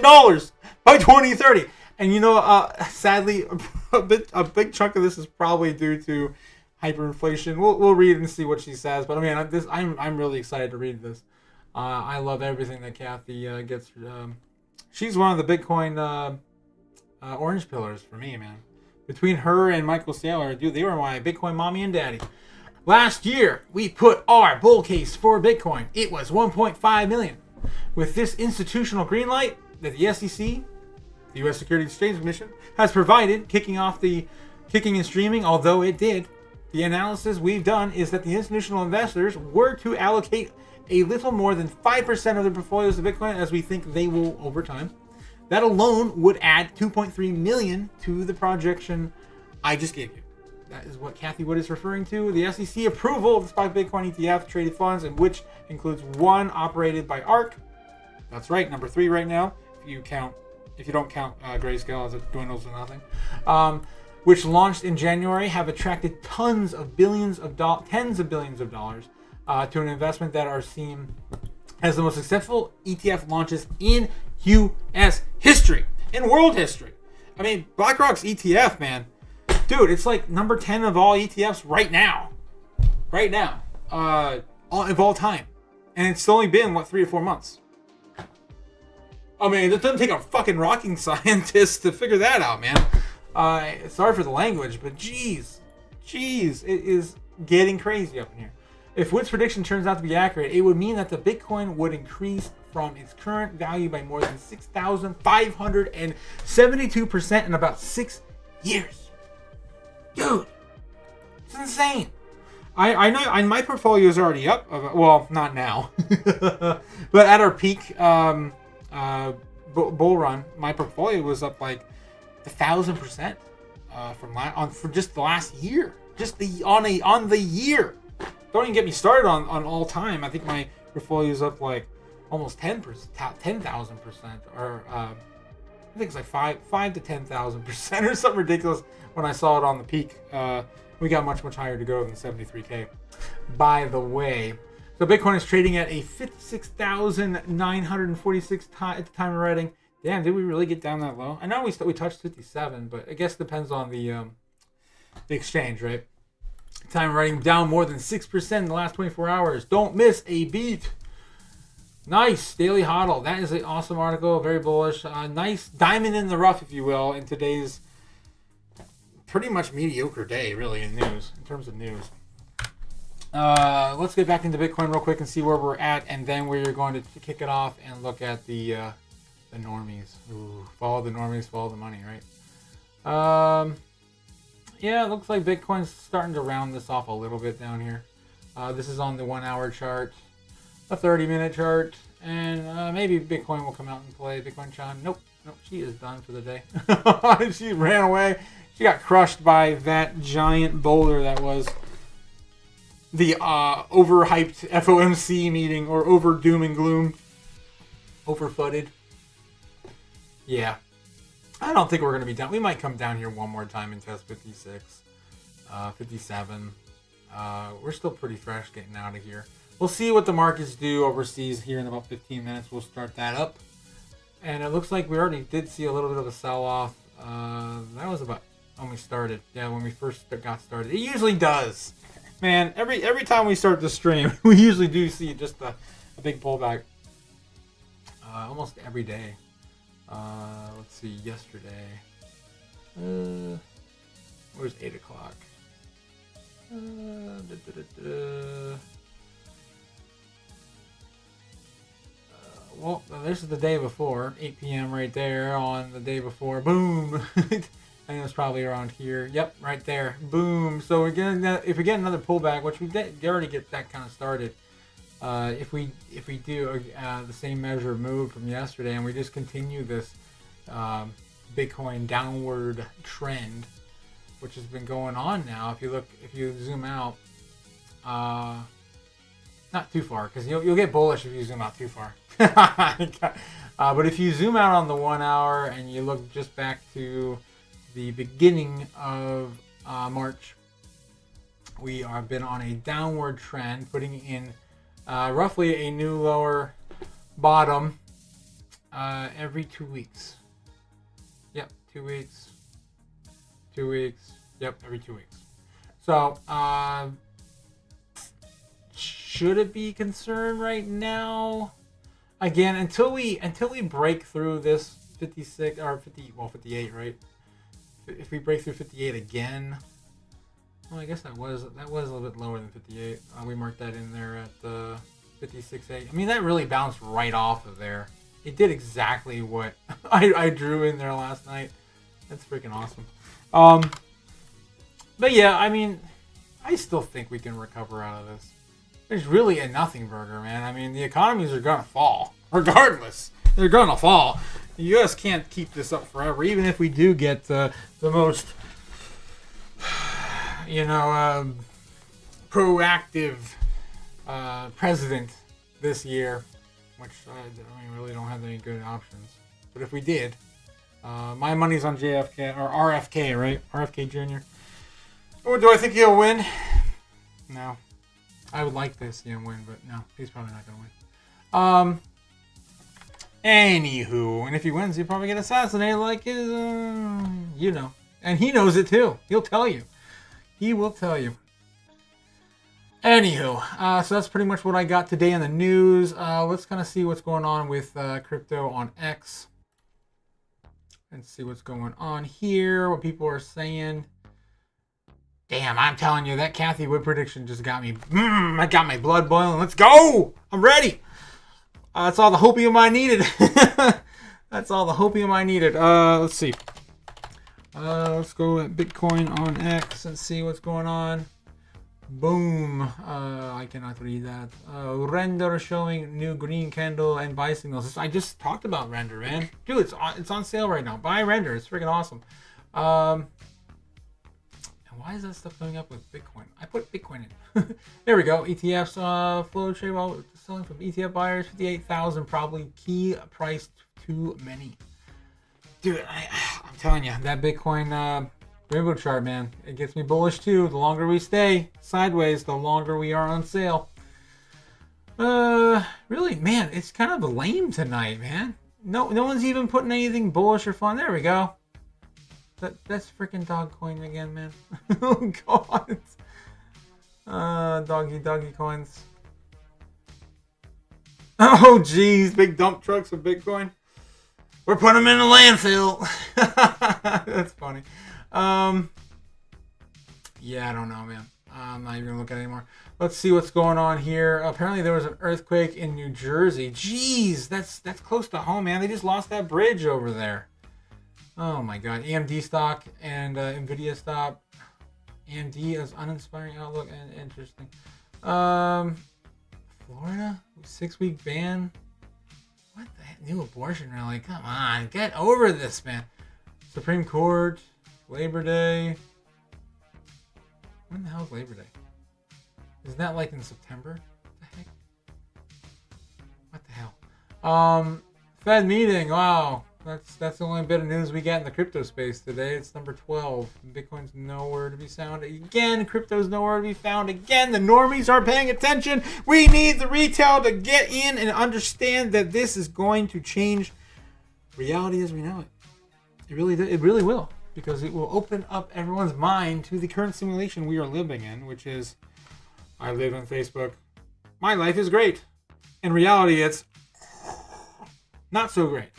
by 2030. And sadly, a big chunk of this is probably due to hyperinflation. We'll read and see what she says. But I mean, I'm really excited to read this. I love everything that Kathy gets. She's one of the Bitcoin orange pillars for me, man. Between her and Michael Saylor, dude, they were my Bitcoin mommy and daddy. Last year, we put our bull case for Bitcoin. It was 1.5 million. With this institutional green light that the SEC, The U.S. Securities Exchange Commission has provided kicking and streaming, although it did. The analysis we've done is that the institutional investors were to allocate a little more than 5% of their portfolios to Bitcoin, as we think they will over time. That alone would add 2.3 million to the projection I just gave you. That is what Kathy Wood is referring to. The SEC approval of the spot Bitcoin ETF traded funds, and which includes one operated by ARK. That's right, number 3 right now. If you don't count Grayscale as it dwindles to nothing. Which launched in January, have attracted tens of billions of dollars to an investment that are seen as the most successful ETF launches in U.S. history, in world history. I mean, BlackRock's ETF, man, dude, it's like number 10 of all ETFs right now, of all time, and it's only been 3 or 4 months. I mean, it doesn't take a fucking rocket scientist to figure that out, man. Sorry for the language, but jeez, it is getting crazy up in here. If Wood's prediction turns out to be accurate, it would mean that the Bitcoin would increase from its current value by more than 6,572% in about 6 years. Dude, it's insane. I know my portfolio is already up. Well, not now, but at our peak bull run, my portfolio was up like 1,000% for just the last year, on the year. Don't even get me started on all time. I think my portfolio is up like almost 10,000%, or I think it's like 5 to 10,000% or something ridiculous. When I saw it on the peak, we got much higher to go than 73K. By the way, so Bitcoin is trading at a 56,946 at the time of writing. Damn, did we really get down that low? I know we touched 57, but I guess it depends on the exchange, right? Time writing down more than 6% in the last 24 hours. Don't miss a beat. Nice. Daily Hodl. That is an awesome article. Very bullish. Nice diamond in the rough, if you will, in today's pretty much mediocre day, really, in terms of news. Let's get back into Bitcoin real quick and see where we're at, and then we're going to kick it off and look at the normies. Ooh, follow the normies, follow the money, right? Yeah, it looks like Bitcoin's starting to round this off a little bit down here. This is on the 1 hour chart, a 30-minute chart, and maybe Bitcoin will come out and play. Bitcoin Chan, nope, she is done for the day. She ran away. She got crushed by that giant boulder that was the overhyped FOMC meeting, or over doom and gloom. Overfooted. Yeah. I don't think we're going to be down. We might come down here one more time and test 56, 57. We're still pretty fresh getting out of here. We'll see what the markets do overseas here in about 15 minutes. We'll start that up. And it looks like we already did see a little bit of a sell-off. That was about when we started. Yeah, when we first got started. It usually does. Man, every time we start the stream, we usually do see just a big pullback. Almost every day. Let's see, yesterday. Where's 8 o'clock? Well, this is the day before. 8 p.m. right there on the day before. Boom! I think it was probably around here. Yep, right there. Boom! So again, if we get another pullback, which we did already get that kind of started. If we do the same measure of move from yesterday, and we just continue this Bitcoin downward trend, which has been going on now. If you zoom out, not too far, because you'll get bullish if you zoom out too far. But if you zoom out on the 1 hour and you look just back to the beginning of March, we have been on a downward trend, putting in roughly a new lower bottom every 2 weeks. Yep, 2 weeks. 2 weeks. Yep, every 2 weeks. So, should it be concerned right now? Again, until we break through this 56 or 58, right? If we break through 58 again, well, I guess that was a little bit lower than 58. We marked that in there at 56.8. I mean, that really bounced right off of there. It did exactly what I drew in there last night. That's freaking awesome. But yeah, I mean, I still think we can recover out of this. There's really a nothing burger, man. I mean, the economies are gonna fall. Regardless, they're gonna fall. The U.S. can't keep this up forever, even if we do get the most, proactive president this year, which I really don't have any good options. But if we did, my money's on JFK or RFK, right? RFK Jr. Or do I think he'll win? No. I would like to see him win, but no, he's probably not going to win. Anywho, and if he wins, he'll probably get assassinated like his, And he knows it too. He'll tell you. He will tell you. Anywho, so that's pretty much what I got today in the news. Let's kind of see what's going on with crypto on X. And see what's going on here, what people are saying. Damn, I'm telling you, that Kathy Wood prediction just got me. I got my blood boiling. Let's go! I'm ready. That's all the hopium I needed. That's all the hopium I needed. Let's see. Let's go at Bitcoin on X and see what's going on. Boom. I cannot read that. Render showing new green candle and buy signals. I just talked about Render, man. Dude, it's on sale right now. Buy Render. It's freaking awesome. Why is that stuff coming up with Bitcoin? I put Bitcoin in. There we go. ETFs flow trade while selling from ETF buyers. 58,000 probably. Key price too many. Dude, I'm telling you, that Bitcoin rainbow chart, man, it gets me bullish too. The longer we stay sideways, the longer we are on sale. Really, man, it's kind of lame tonight, man. No one's even putting anything bullish or fun. There we go. That's freaking dog coin again, man. Oh god. Doggy coins. Oh jeez, big dump trucks of Bitcoin. We're putting them in the landfill. That's funny. Yeah, I don't know, man. I'm not even gonna look at it anymore. Let's see what's going on here. Apparently there was an earthquake in New Jersey. Jeez, that's close to home, man. They just lost that bridge over there. Oh my god. AMD stock and Nvidia stock. AMD is uninspiring outlook and interesting. Florida 6-week ban. What the heck? New abortion rally? Come on, get over this, man. Supreme Court. Labor Day. When the hell is Labor Day? Isn't that like in September? What the heck? What the hell? Fed meeting. Wow. That's the only bit of news we got in the crypto space today. It's number 12. Bitcoin's nowhere to be found again. Crypto's nowhere to be found again. The normies are paying attention. We need the retail to get in and understand that this is going to change reality as we know it. It really will. Because it will open up everyone's mind to the current simulation we are living in, which is, I live on Facebook. My life is great. In reality, it's not so great.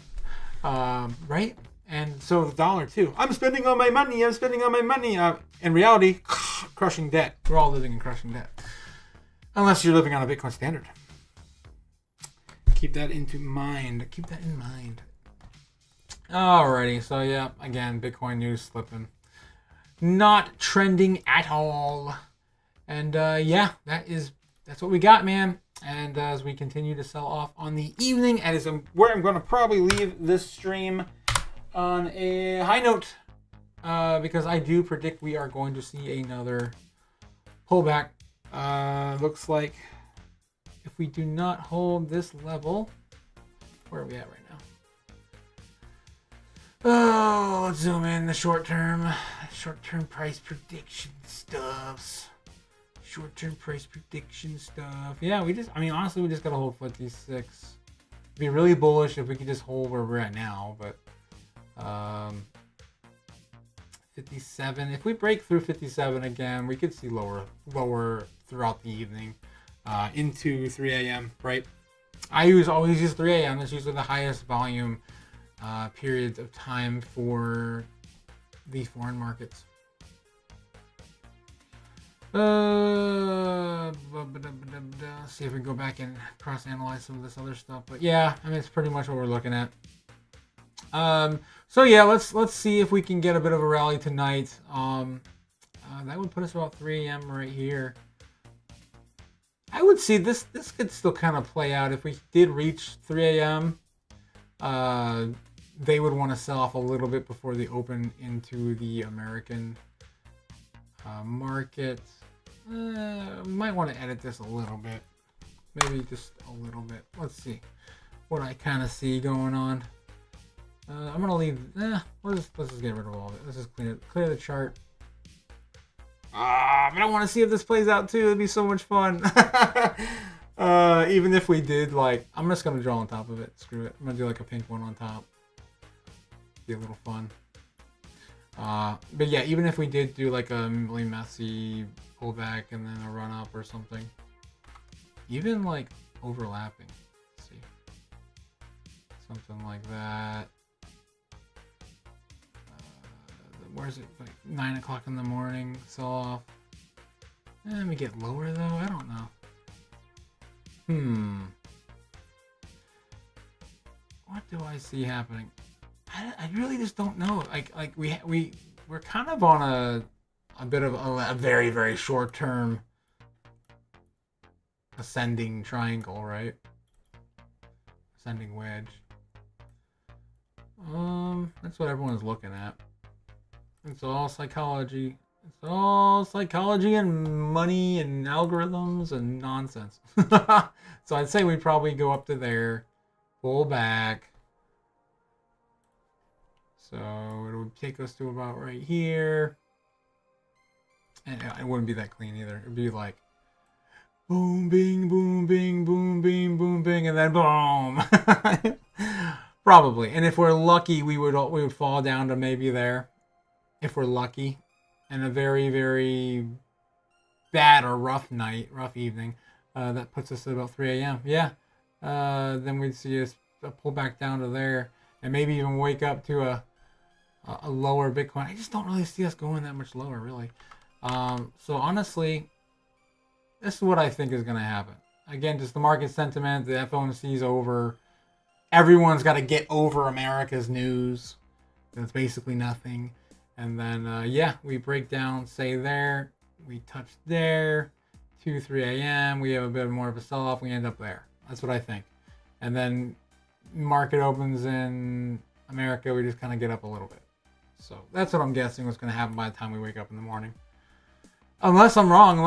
Right? And so the dollar too. I'm spending all my money. In reality, crushing debt. We're all living in crushing debt. Unless you're living on a Bitcoin standard. Keep that in mind. Alrighty, so yeah, again, Bitcoin news slipping. Not trending at all. And yeah, that's what we got, man. And as we continue to sell off on the evening, and is where I'm going to probably leave this stream on a high note, because I do predict we are going to see another pullback. Looks like if we do not hold this level, where are we at right now? Oh, let's zoom in the short-term price prediction stuffs. Short-term price prediction stuff. Yeah, honestly, we just gotta hold 56. It'd be really bullish if we could just hold where we're at now, but 57. If we break through 57 again, we could see lower throughout the evening, into 3 a.m. Right? I always use 3 a.m. That's usually the highest volume periods of time for the foreign markets. See if we go back and cross-analyze some of this other stuff. But yeah, I mean, it's pretty much what we're looking at. So yeah, let's see if we can get a bit of a rally tonight. That would put us about 3 a.m. right here. I would see this could still kind of play out. If we did reach 3 a.m., they would want to sell off a little bit before they open into the American market. Might want to edit this a little bit. Maybe just a little bit. Let's see what I kind of see going on. I'm going to leave... let's just get rid of all of it. Let's just clear the chart. But I want to see if this plays out too. It'd be so much fun. Even if we did, like... I'm just going to draw on top of it. Screw it. I'm going to do like a pink one on top. Be a little fun. But yeah, even if we did do like a really messy pullback and then a run up or something, even like overlapping, let's see, something like that. Where's it? Like 9 o'clock in the morning, sell off. And we get lower though. I don't know. What do I see happening? I really just don't know. Like we're kind of on a bit of a very, very short term ascending triangle, right? Ascending wedge. That's what everyone's looking at. It's all psychology. It's all psychology and money and algorithms and nonsense. So I'd say we'd probably go up to there, pull back. So it would take us to about right here. And it wouldn't be that clean either. It'd be like boom, bing, boom, bing, boom, bing, boom, bing, and then boom. Probably. And if we're lucky, we would fall down to maybe there. If we're lucky. And a very, very bad or rough night, rough evening. That puts us at about 3 a.m. Yeah. Then we'd see us pull back down to there. And maybe even wake up to a lower Bitcoin. I just don't really see us going that much lower, really. So honestly, this is what I think is going to happen. Again, just the market sentiment, the FOMC is over. Everyone's got to get over America's news. It's basically nothing. And then, yeah, we break down, say there. We touch there. 2, 3 a.m. We have a bit more of a sell-off. We end up there. That's what I think. And then market opens in America. We just kind of get up a little bit. So that's what I'm guessing what's going to happen by the time we wake up in the morning. Unless I'm wrong and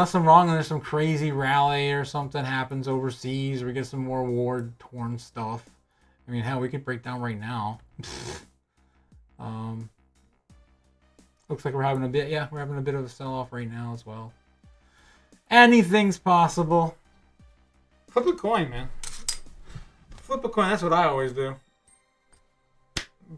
there's some crazy rally or something happens overseas or we get some more war-torn stuff. I mean, hell, we could break down right now. Looks like we're having a bit of a sell-off right now as well. Anything's possible. Flip a coin, man. Flip a coin, that's what I always do.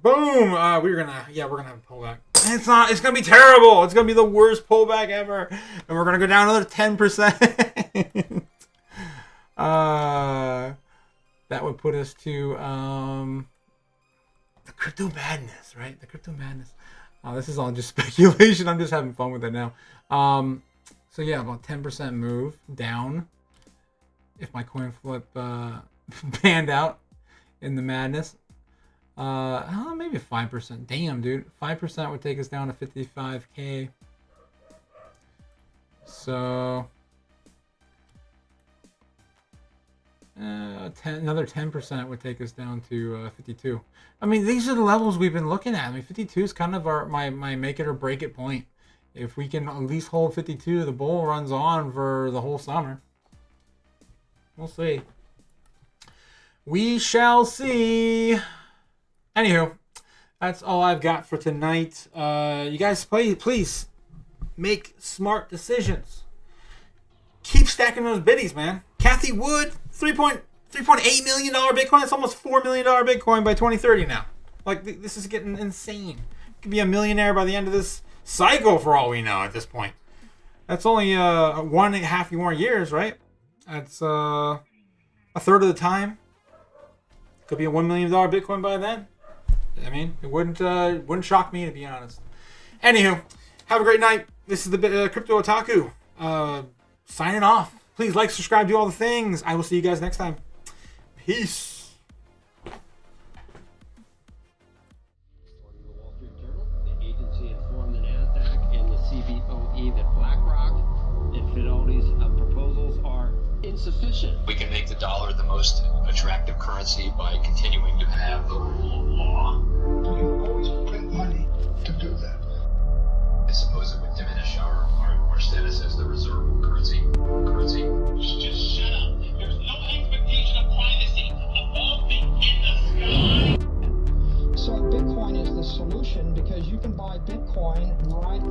Boom! We're gonna have a pullback. It's gonna be terrible. It's gonna be the worst pullback ever. And we're gonna go down another 10%. That would put us to the crypto madness, right? The crypto madness. This is all just speculation. I'm just having fun with it now. So yeah, about 10% move down. If my coin flip panned out in the madness. Maybe 5%. Damn, dude. 5% would take us down to 55K. So another 10% would take us down to 52. I mean, these are the levels we've been looking at. I mean, 52 is kind of my make it or break it point. If we can at least hold 52, the bull runs on for the whole summer. We'll see. We shall see. Anywho, that's all I've got for tonight. You guys, please make smart decisions. Keep stacking those biddies, man. Kathy Wood, $3.8 million Bitcoin. That's almost $4 million Bitcoin by 2030 now. Like, this is getting insane. You could be a millionaire by the end of this cycle for all we know at this point. That's only 1.5 more years, right? That's a third of the time. Could be a $1 million Bitcoin by then. I mean, it wouldn't shock me, to be honest. Anywho, have a great night. This is the Crypto Otaku. signing off. Please like, subscribe, do all the things. I will see you guys next time. Peace. Insufficient. We can make the dollar the most attractive currency by continuing to have the rule of law. We can always print money to do that. I suppose it would diminish our status as the reserve currency. Just shut up. There's no expectation of privacy above me in the sky. So Bitcoin is the solution because you can buy Bitcoin right